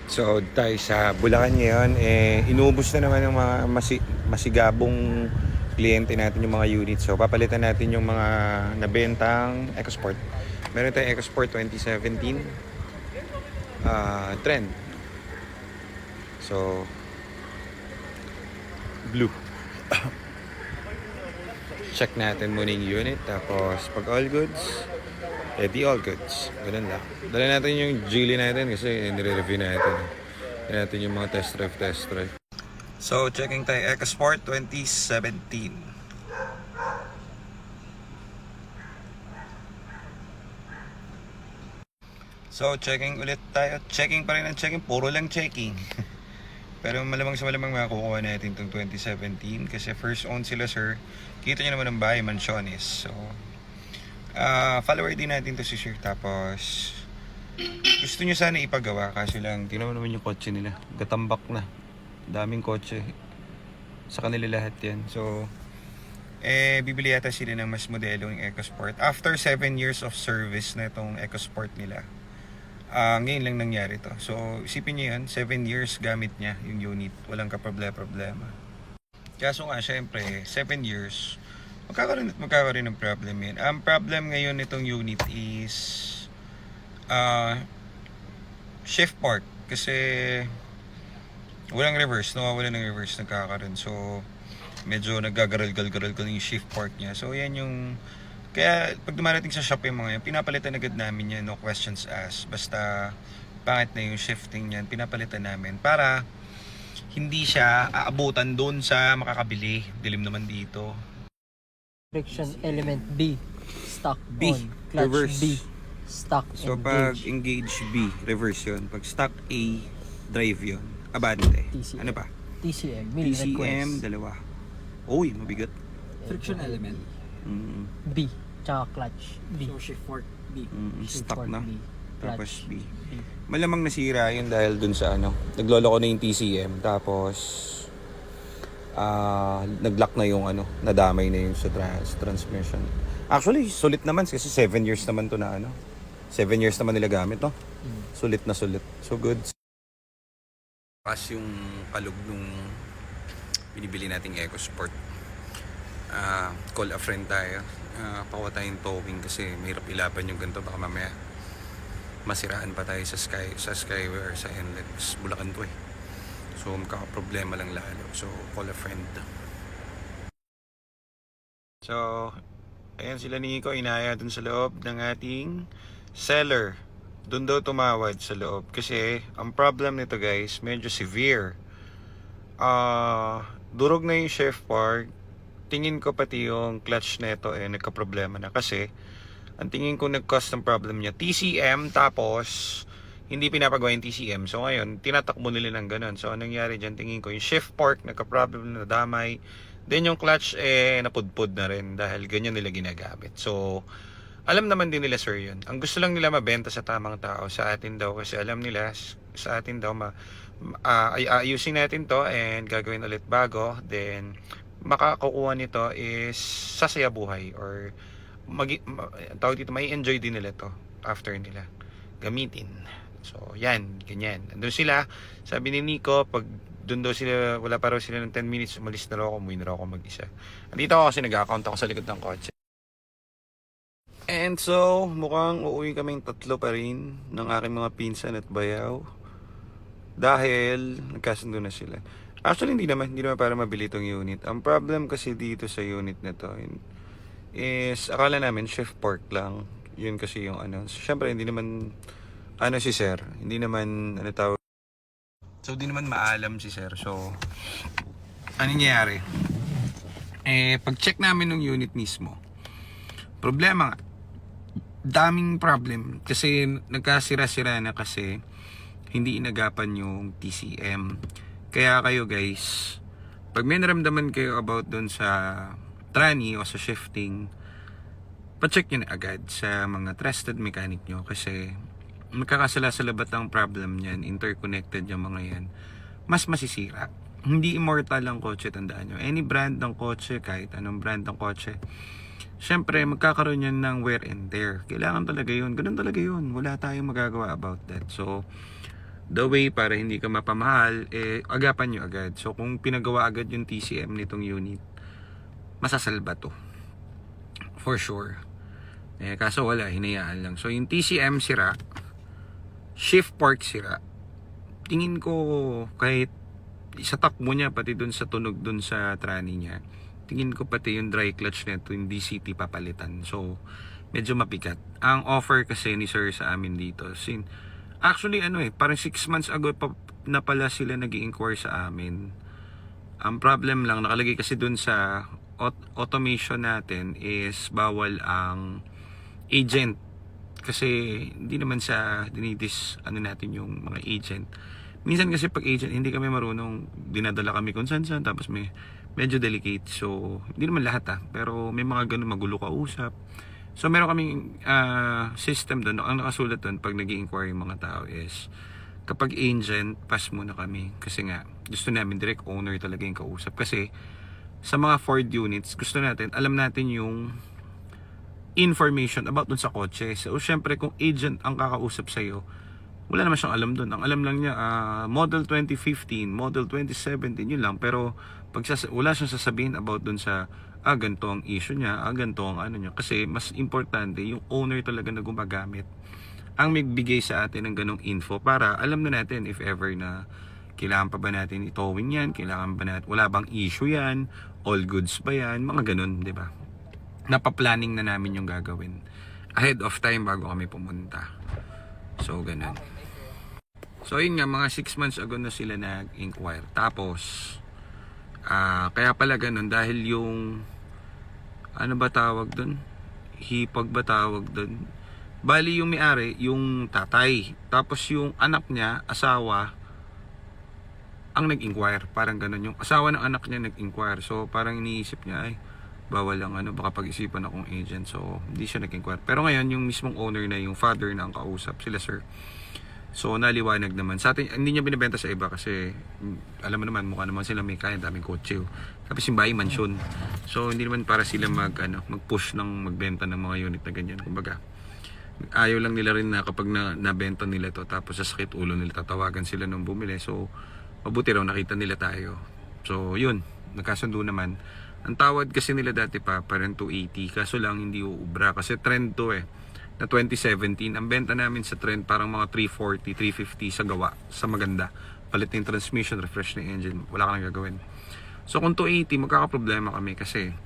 So tayo sa Bulacan ngayon, inubos na naman ng mga masigabong kliyente natin yung mga units. So papalitan natin yung mga nabentang EcoSport. Meron tayong EcoSport 2017 trend. So blue. Check natin muna yung unit. Tapos pag all goods, di all goods. Ganun lang. Dala natin yung Geely natin kasi nire-review natin. Dala natin yung mga test drive. So, checking tayo EcoSport 2017. So, checking ulit tayo. Checking pa rin ang checking. Puro lang checking. Pero malamang sa malamang makakukuha natin itong 2017 kasi first own sila, sir. Kita nyo naman ang bahay, Mansiones. So, follower din natin to si sir. Tapos, gusto nyo sana ipagawa kasi lang, tinaman naman yung kotse nila. Gatambak na. Daming kotse. Sa kanila lahat yan. So, bibili yata sila ng mas modelong EcoSport. After 7 years of service na itong EcoSport nila, ngayon lang nangyari to. So, isipin nyo yun, 7 years gamit niya yung unit. Walang kaproblema. Kaso nga, syempre, 7 years, magkakaroon ng problem yan. Ang problem ngayon nitong unit is shift park. Kasi walang reverse, nawawala ng reverse, nagkakaroon. So, medyo nagagaral-gal yung shift park niya. So, yan yung... Kaya, pag dumarating sa shop yung mga yan, pinapalitan agad namin yan, no questions asked. Basta, pangit na yung shifting niyan, pinapalitan namin para hindi siya aabutan doon sa makakabili. Dilim naman dito. Friction element B, stock B, on, clutch reverse. B, stock So, engage. pag engage B, reverse yun. Pag stock A, drive yun. Abante. TCM. Ano pa? TCM, mill TCM, request. dalawa. Uy, mabigat. Friction element. B, tsaka clutch B. So shift fork B. Shift Stock fork na. B, Tapos clutch B. B. Malamang nasira yun dahil dun sa ano. Naglolo ko na yung TCM. Tapos, nag-lock na yung ano. Nadamay na yung sa transmission. Actually, sulit naman kasi 7 years naman to na ano. 7 years naman nila gamit, no? Sulit na sulit. So good. Pas yung kalog nung binibili nating EcoSport. Call a friend tayo. Pakuha tayong towing kasi mahirap ilaban yung ganito. Baka mamaya masiraan pa tayo sa Skyway or sa NLEX. Bulacan to eh. So magkakaproblema lang lalo. So call a friend. So ayan sila ni Nico, inaya dun sa loob ng ating seller. Dun daw tumawad sa loob kasi ang problem nito guys medyo severe. Durog na yung shift park. Tingin ko pati yung clutch nito nagka-problema na kasi ang tingin ko nag-cause ng problem niya TCM, tapos hindi pinapagawa yung TCM. So ngayon tinatakbo nila ng ganun. So anong nangyari dyan, tingin ko yung shift fork nagka-problem na, damay. Then yung clutch napudpud na rin dahil ganyan nila ginagamit. So alam naman din nila sir yun. Ang gusto lang nila mabenta sa tamang tao, sa atin daw, kasi alam nila sa atin daw ayusin natin to and gagawin ulit bago. Then makakukuha nito is sasaya buhay or tawag dito, may enjoy din nila to after nila gamitin. So yan, ganyan. Andun sila, sabi ni Nico, pag doon daw sila, wala pa raw sila ng 10 minutes, umalis na raw ako, umuwi na raw ako mag-isa. Andito ako kasi nag-account ako sa likod ng kotse. And so, mukhang uuwi kaming tatlo pa rin ng aking mga pinsan at bayaw. Dahil nagkasundo na sila. Actually, hindi naman para mabili itong unit. Ang problem kasi dito sa unit na to is, akala namin shift fork lang. Yun kasi yung ano. Siyempre, hindi naman, si sir. Hindi naman, tawag. So, hindi naman maalam si sir. So, ano nangyayari? Pag-check namin ng unit mismo, problema nga. Daming problem. Kasi, nagkasira-sira na kasi, hindi inagapan yung TCM. Kaya kayo guys, pag may naramdaman kayo about doon sa tranny o sa shifting, pa-check nyo na agad sa mga trusted mechanic nyo kasi magkakasala-salabat ang problem niyan, interconnected yung mga yan, mas masisira. Hindi immortal ang kotse, tandaan nyo. Any brand ng kotse, kahit anong brand ng kotse, syempre magkakaroon yan ng wear and tear. Kailangan talaga yun, ganun talaga yun. Wala tayong magagawa about that. So the way para hindi ka mapamahal, agapan nyo agad. So kung pinagawa agad yung TCM nitong unit, masasalba to. For sure. Kaso wala, hinayaan lang. So yung TCM sira, shift park sira. Tingin ko kahit sa takbo niya, pati dun sa tunog dun sa tranny niya, tingin ko pati yung dry clutch nito, yung DCT papalitan. So medyo mapikat. Ang offer kasi ni sir sa amin dito, actually parang 6 months ago na pala sila nag-i-inquire sa amin. Ang problem lang, nakalagay kasi dun sa automation natin is bawal ang agent. Kasi hindi naman sa dinidis natin yung mga agent. Minsan kasi pag agent, hindi kami marunong, dinadala kami kung saan, tapos may medyo delicate. So, hindi naman lahat pero may mga ganun, magulo ka usap. So, meron kaming system doon. Ang nakasulat doon pag nag-i-inquire yung mga tao is, kapag agent, pass muna kami. Kasi nga, gusto namin direct owner talaga yung kausap. Kasi, sa mga Ford units, gusto natin, alam natin yung information about dun sa kotse. So, syempre, kung agent ang kakausap sa'yo, wala naman siyang alam dun. Ang alam lang niya, model 2015, model 2017, yun lang. Pero, wala siyang sasabihin about dun sa, ganito ang issue niya, ganito ang niya. Kasi, mas importante, yung owner talaga na gumagamit ang magbigay sa atin ng ganong info para alam na natin if ever na kailangan pa ba natin itowing yan, kailangan ba natin, wala bang issue yan, all goods ba yan, mga ganun, di ba? Napaplanning na namin yung gagawin ahead of time bago kami pumunta. So, ganun. So, yun nga, mga 6 months ago na sila nag-inquire. Tapos, kaya pala ganun, dahil yung, ano ba tawag dun? Hipag ba tawag dun? Bali yung may-ari, yung tatay. Tapos yung anak niya, asawa, ang nag-inquire. Parang ganun. Yung asawa ng anak niya nag-inquire. So, parang iniisip niya, ay, bawal lang baka pag-isipan akong agent. So, hindi siya nag-inquire. Pero ngayon, yung mismong owner na, yung father na ang kausap, sila sir. So, naliwanag naman. Sa atin, hindi niya binibenta sa iba kasi, alam mo naman, mukha naman sila may kaya, daming kotse. Tapos yung bahay mansion. So, hindi naman para sila mag-push ng magbenta ng mga unit na ganyan. Kumbaga, ayaw lang nila rin na kapag nabenta nila to, tapos sa sakit ulo nila, tatawagan sila nung bumili. So, mabuti raw nakita nila tayo. So, yun, nagkasundo naman. Ang tawad kasi nila dati parang 280, kaso lang hindi uubra kasi trend to na 2017. Ang benta namin sa trend parang mga 340, 350 sa gawa, sa maganda. Palit ng transmission, refresh ng engine, wala ka nang gagawin. So, kung 280, magkakaproblema kami kasi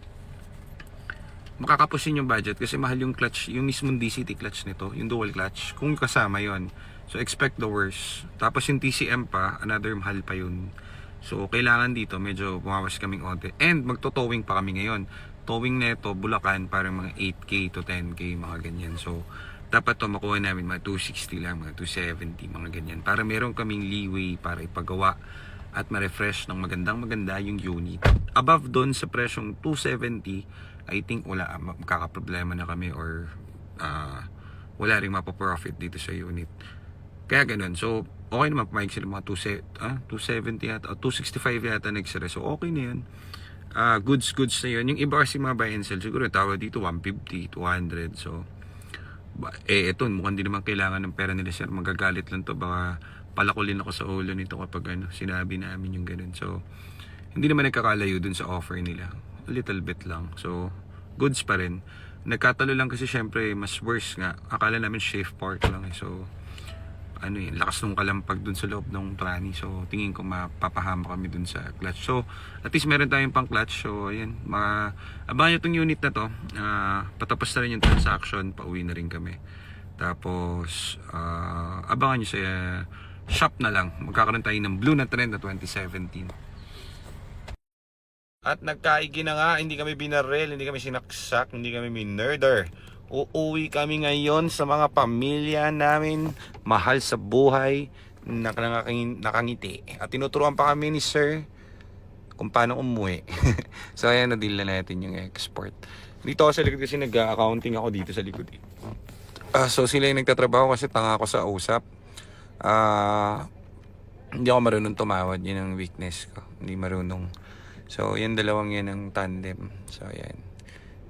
makakapusin yung budget kasi mahal yung clutch, yung mismong DCT clutch nito, yung dual clutch, kung kasama yon. So, expect the worst. Tapos yung TCM pa, another mahal pa yun. So, kailangan dito, medyo bumawas kaming onte. And, magto-towing pa kami ngayon. Towing neto, Bulacan, parang mga 8K to 10K, mga ganyan. So, dapat to makuha namin mga 260 lang, mga 270, mga ganyan. Para meron kaming leeway para ipagawa at ma-refresh ng maganda yung unit. Above doon sa presyong 270, I think wala, makakaproblema na kami or wala rin mapaprofit dito sa unit. Kaya ganun. So, okay naman, pumayag sila mga 270 yata, o 265 yata nagsara. So, okay na yun. Goods na yun. Yung iba kasi mga buy and sell, siguro tawag dito 150, 200. So, eto, mukhang di naman kailangan ng pera nila sir. Magagalit lang to. Baka palakulin ako sa ulo nito kapag sinabi namin yung ganun. So, hindi naman nagkakalayo dun sa offer nila. A little bit lang. So, goods pa rin. Nagkatalo lang kasi syempre, mas worse nga. Akala namin safe park lang So, lakas nung kalampag dun sa loob ng tranny. So, tingin ko mapapahama kami dun sa clutch. So, at least meron tayong pang clutch. So, ayan. Abangan nyo itong unit na to. Patapos na rin yung transaction. Pauwi na rin kami. Tapos, abangan nyo sa shop na lang. Magkakaroon tayo ng blue na trend na 2017. At nagkaigi na nga. Hindi kami binarel. Hindi kami sinaksak. Hindi kami minurder. Uuwi kami ngayon sa mga pamilya namin, mahal sa buhay, nakangiti. At tinuturuan pa kami ni sir kung paano umuwi. So ayan, na-deal na natin yung export. Dito ako sa likod kasi nag-accounting ako dito sa likod. So sila yung nagtatrabaho kasi tanga ako sa usap. Hindi ako marunong tumawad, yun ang weakness ko. Hindi marunong. So yan, dalawang yan ang tandem. So ayan.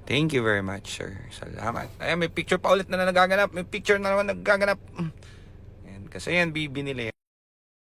Thank you very much, sir. Salamat. Ayan, may picture pa ulit na nagaganap. May picture na naman nagaganap. Ayan, kasi yan, binili.